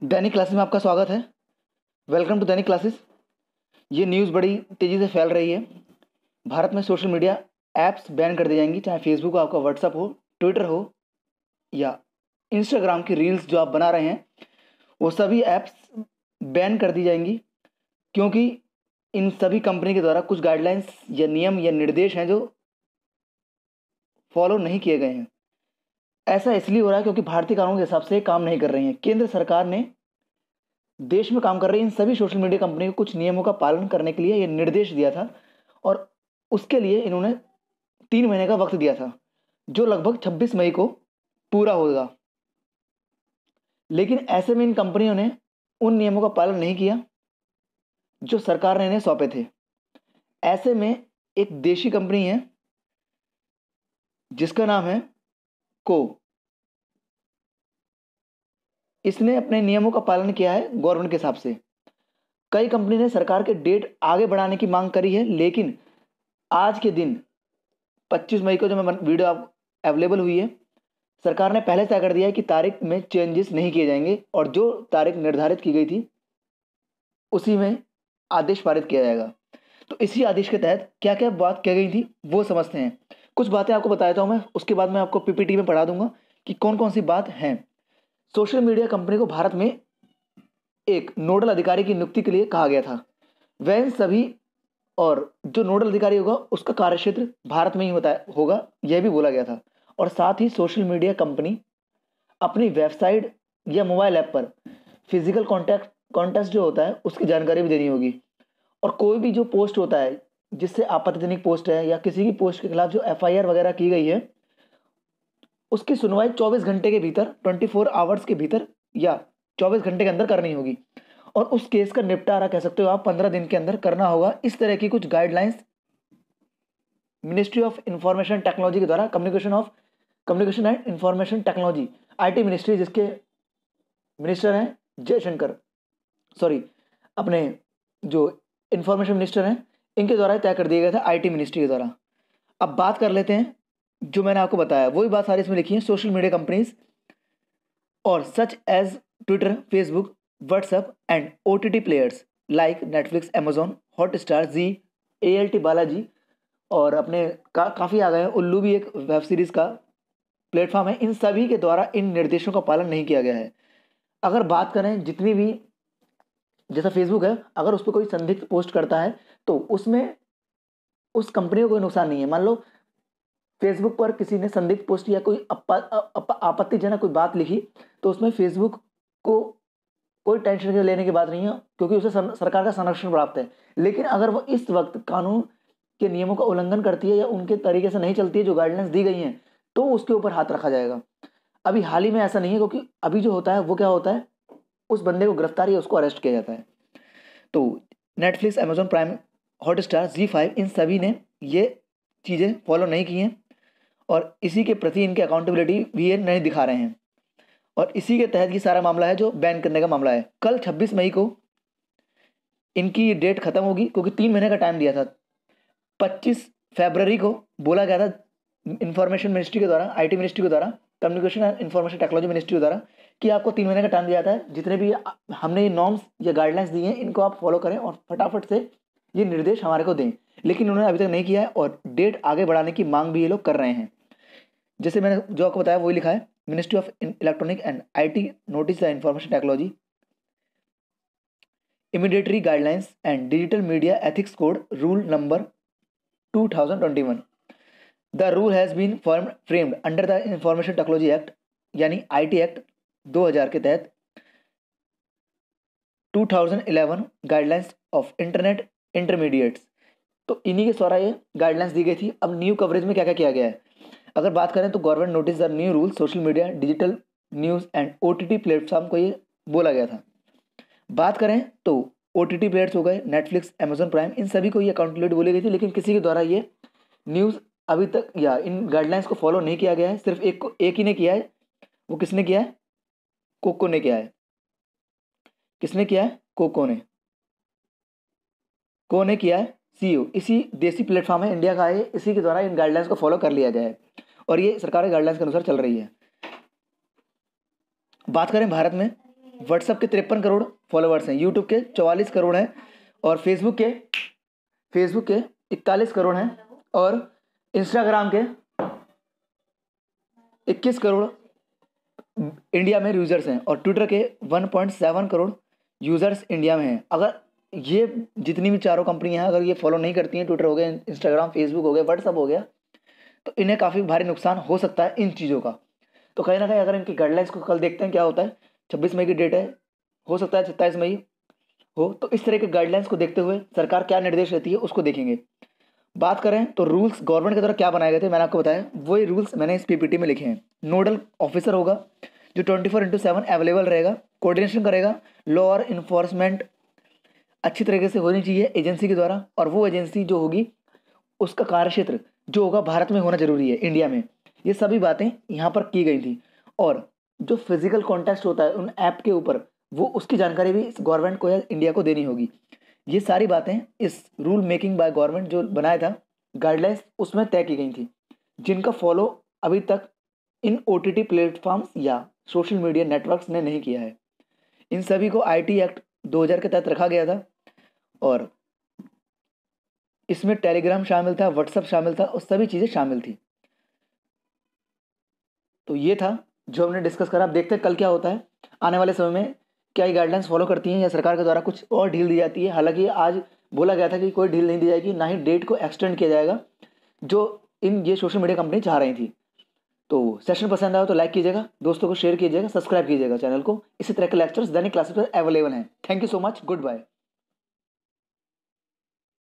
दैनिक classes में आपका स्वागत है। Welcome to Dainik classes. ये न्यूज़ बड़ी तेज़ी से फैल रही है। भारत में सोशल मीडिया ऐप्स बैन कर दी जाएंगी, चाहे फेसबुक हो, आपका व्हाट्सअप हो, ट्विटर हो या इंस्टाग्राम की रील्स जो आप बना रहे हैं, वो सभी ऐप्स बैन कर दी जाएंगी, क्योंकि इन सभी कंपनी के द्वारा कुछ गाइडलाइंस या नियम या निर्देश हैं जो फॉलो नहीं किए गए हैं। ऐसा इसलिए हो रहा है क्योंकि भारतीय कानून के हिसाब से काम नहीं कर रही हैं। केंद्र सरकार ने देश में काम कर रही इन सभी सोशल मीडिया कंपनी को कुछ नियमों का पालन करने के लिए ये निर्देश दिया था, और उसके लिए इन्होंने 3 महीने का वक्त दिया था, जो लगभग 26 मई को पूरा होगा। लेकिन ऐसे में इन कंपनियों ने उन नियमों का पालन नहीं किया जो सरकार ने इन्हें सौंपे थे। ऐसे में एक देशी कंपनी है जिसका नाम है को, इसने अपने नियमों का पालन किया है गवर्नमेंट के हिसाब से। कई कंपनी ने सरकार के डेट आगे बढ़ाने की मांग करी है, लेकिन आज के दिन 25 मई को जो मैं वीडियो आप अवेलेबल हुई है, सरकार ने पहले तय कर दिया है कि तारीख में चेंजेस नहीं किए जाएंगे और जो तारीख निर्धारित की गई थी उसी में आदेश पारित किया जाएगा। तो इसी आदेश के तहत क्या क्या बात कह गई थी वो समझते हैं। कुछ बातें आपको बता देता हूँ मैं, उसके बाद मैं आपको पीपीटी में पढ़ा दूंगा कि कौन कौन सी बात हैं। सोशल मीडिया कंपनी को भारत में एक नोडल अधिकारी की नियुक्ति के लिए कहा गया था। वह इन सभी, और जो नोडल अधिकारी होगा उसका कार्यक्षेत्र भारत में ही होगा, यह भी बोला गया था। और साथ ही सोशल मीडिया कंपनी अपनी वेबसाइट या मोबाइल ऐप पर फिजिकल कॉन्टेस्ट जो होता है उसकी जानकारी भी देनी होगी। और कोई भी जो पोस्ट होता है जिससे आपत्तिजनक पोस्ट है या किसी की पोस्ट के खिलाफ जो एफआईआर वगैरह की गई है, उसकी सुनवाई 24 घंटे के भीतर, 24 आवर्स के भीतर या 24 घंटे के अंदर करनी होगी। और उस केस का निपटारा कह सकते हो आप 15 दिन के अंदर करना होगा। इस तरह की कुछ guidelines ministry of information technology के द्वारा, communication and information technology, IT ministry, जिसके मिनिस्टर हैं जयशंकर, अपने जो इंफॉर्मेशन मिनिस्टर हैं, इनके द्वारा तय कर दिया गया था, आईटी मिनिस्ट्री के द्वारा। अब बात कर लेते हैं जो मैंने आपको बताया, वही बात सारी इसमें लिखी है। सोशल मीडिया कंपनीज और such as Twitter, Facebook, WhatsApp and OTT players like Netflix, Amazon, Hotstar, Zee, ALT Balaji, और अपने काफ़ी आ गए हैं, उल्लू भी एक वेब सीरीज़ का प्लेटफॉर्म है। इन सभी के द्वारा इन निर्देशों का पालन नहीं किया गया है। अगर बात करें जितनी भी, जैसा फेसबुक है, अगर उस पर कोई संदिग्ध पोस्ट करता है तो उसमें उस कंपनी को कोई नुकसान नहीं है। मान लो फेसबुक पर किसी ने संदिग्ध पोस्ट या कोई आपत्तिजनक कोई बात लिखी, तो उसमें फेसबुक को कोई टेंशन लेने की बात नहीं है, क्योंकि उसे सरकार का संरक्षण प्राप्त है। लेकिन अगर वो इस वक्त कानून के नियमों का उल्लंघन करती है या उनके तरीके से नहीं चलती है जो गाइडलाइंस दी गई हैं, तो उसके ऊपर हाथ रखा जाएगा। अभी हाल ही में ऐसा नहीं है, क्योंकि अभी जो होता है वो क्या होता है, उस बंदे को गिरफ्तार या उसको अरेस्ट किया जाता है। तो Netflix, Amazon prime, Hotstar, ZEE5, इन सभी ने ये चीज़ें फॉलो नहीं की हैं, और इसी के प्रति इनके अकाउंटेबिलिटी भी ये नहीं दिखा रहे हैं। और इसी के तहत ये सारा मामला है जो बैन करने का मामला है। कल 26 मई को इनकी डेट खत्म होगी, क्योंकि 3 महीने का टाइम दिया था। 25 फरवरी को बोला गया था इंफॉर्मेशन मिनिस्ट्री के द्वारा, आईटी मिनिस्ट्री के द्वारा, communication and information technology ministry के द्वारा, कि आपको 3 महीने का टाइम दिया जाता है। जितने भी हमने ये नॉर्म्स या गाइडलाइंस दी हैं इनको आप फॉलो करें और फटाफट से ये निर्देश हमारे को दें। लेकिन उन्होंने अभी तक नहीं किया है, और डेट आगे बढ़ाने की मांग भी ये लोग कर रहे हैं। जैसे मैंने जो आपको बताया वही लिखा है, ministry of electronic and IT notice the information technology intermediary guidelines and digital media ethics code rule number 2021। The rule has been framed under the information technology act, यानी आईटी एक्ट 2000 के तहत 2011 गाइडलाइंस ऑफ इंटरनेट इंटरमीडिएट्स। तो इन्हीं के द्वारा ये guidelines दी गई थी। अब न्यू कवरेज में क्या क्या किया गया है, अगर बात करें तो government notice the new rule social media, digital news and OTT platform को ये बोला गया था। बात करें तो ओटीटी प्लेयर्स हो गए, नेटफ्लिक्स, अमेजॉन प्राइम, इन सभी को ये अकाउंटेबिलिटी बोली गई थी, लेकिन किसी के द्वारा ये न्यूज़ अभी तक या इन गाइडलाइंस को फॉलो नहीं किया गया है। सिर्फ एक ही ने किया है। वो किसने किया है? कोको ने किया है। किसने किया है? कोको ने किया है, सीईओ। इसी देसी प्लेटफॉर्म है, इंडिया का है, इसी के द्वारा इन गाइडलाइंस को फॉलो कर लिया गया है, और ये सरकार के गाइडलाइंस के अनुसार चल रही है। बात करें भारत में व्हाट्सअप के 53 करोड़ फॉलोअर्स हैं, यूट्यूब के 44 करोड़ हैं और फेसबुक के 41 करोड़ हैं और इंस्टाग्राम के 21 करोड़ इंडिया में यूज़र्स हैं और ट्विटर के 1.7 करोड़ यूज़र्स इंडिया में हैं। अगर ये जितनी भी चारों कंपनियां हैं अगर ये फॉलो नहीं करती हैं, ट्विटर हो गया, इंस्टाग्राम, फेसबुक हो गया, व्हाट्सअप हो गया, तो इन्हें काफ़ी भारी नुकसान हो सकता है इन चीज़ों का। तो कहीं ना कहीं अगर इनकी गाइडलाइंस को कल देखते हैं क्या होता है, 26 मई की डेट है, हो सकता है 27 मई हो, तो इस तरह के गाइडलाइंस को देखते हुए सरकार क्या निर्देश देती है उसको देखेंगे। बात करें तो रूल्स गवर्नमेंट के द्वारा क्या बनाए गए थे, मैंने आपको बताया वही रूल्स मैंने इस पीपीटी में लिखे हैं। नोडल ऑफिसर होगा जो 24/7 अवेलेबल रहेगा, कोऑर्डिनेशन करेगा, लॉ और इन्फोर्समेंट अच्छी तरीके से होनी चाहिए एजेंसी के द्वारा, और वो एजेंसी जो होगी उसका कार्यक्षेत्र जो होगा भारत में होना जरूरी है, इंडिया में। ये सभी बातें यहाँ पर की गई थी। और जो फिजिकल कॉन्टेस्ट होता है उन ऐप के ऊपर, वो उसकी जानकारी भी गवर्नमेंट को या इंडिया को देनी होगी। ये सारी बातें इस रूल मेकिंग बाय गवर्नमेंट जो बनाया था गाइडलाइंस, उसमें तय की गई थी, जिनका फॉलो अभी तक इन ओटीटी प्लेटफॉर्म्स या सोशल मीडिया नेटवर्क्स ने नहीं किया है। इन सभी को आईटी एक्ट 2000 के तहत रखा गया था और इसमें टेलीग्राम शामिल था, व्हाट्सएप शामिल था और सभी चीज़ें शामिल थी। तो ये था जो हमने डिस्कस करा। अब देखते हैं कल क्या होता है, आने वाले समय में क्या ये गाइडलाइंस फॉलो करती हैं या सरकार के द्वारा कुछ और ढील दी जाती है। हालांकि आज बोला गया था कि कोई ढील नहीं दी जाएगी, ना ही डेट को एक्सटेंड किया जाएगा जो ये सोशल मीडिया कंपनी चाह रही थी। तो सेशन पसंद आया तो लाइक कीजिएगा, दोस्तों को शेयर कीजिएगा, सब्सक्राइब कीजिएगा चैनल को। इसी तरह के लेक्चर्स दैनिक क्लासेस पर अवेलेबल हैं। Thank you so much, good bye.